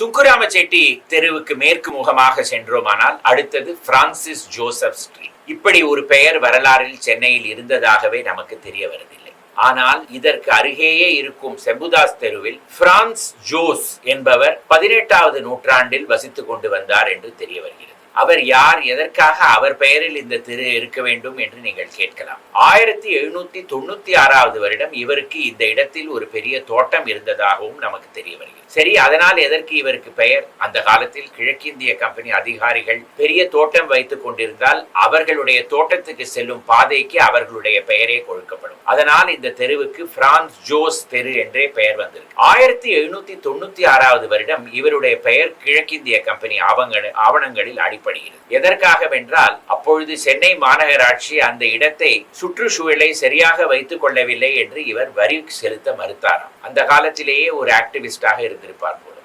சுக்குராம செட்டி தெருவுக்கு மேற்கு முகமாக சென்றோமானால் அடுத்தது பிரான்சிஸ் ஜோசப் ஸ்ட்ரீட். இப்படி ஒரு பெயர் வரலாறில் சென்னையில் இருந்ததாகவே நமக்கு தெரிய வருவதில்லை. ஆனால் இதற்கு அருகேயே இருக்கும் செம்புதாஸ் தெருவில் பிரான்ஸ் ஜோஸ் என்பவர் 18வது நூற்றாண்டில் வசித்துக் கொண்டு வந்தார் என்று தெரிய வருகிறது. அவர் யார், எதற்காக அவர் பெயரில் இந்த தெரு இருக்க வேண்டும் என்று நீங்கள் கேட்கலாம். 1796வது வருடம் இவருக்கு இந்த இடத்தில் ஒரு பெரிய தோட்டம் இருந்ததாகவும் நமக்கு தெரிய வருகிறது. சரி, அதனால் எதற்கு இவருக்கு பெயர்? அந்த காலத்தில் கிழக்கிந்திய கம்பெனி அதிகாரிகள் பெரிய தோட்டம் வைத்துக் கொண்டிருந்தால் அவர்களுடைய தோட்டத்துக்கு செல்லும் பாதைக்கு அவர்களுடைய பெயரே கொடுக்கப்படும். அதனால் இந்த தெருவுக்கு பிரான்ஸ் ஜோஸ் தெரு என்றே பெயர் வந்திருக்கு. 1796வது வருடம் இவருடைய பெயர் கிழக்கிந்திய கம்பெனி ஆவணங்களில் அடிப்படுகிறது. எதற்காக வென்றால், அப்பொழுது சென்னை மாநகராட்சி அந்த இடத்தை சுற்றுச்சூழலை சரியாக வைத்துக் கொள்ளவில்லை என்று இவர் வரி செலுத்த மறுத்தாராம். அந்த காலத்திலேயே ஒரு ஆக்டிவிஸ்டாக இருந்திருப்பார் போல.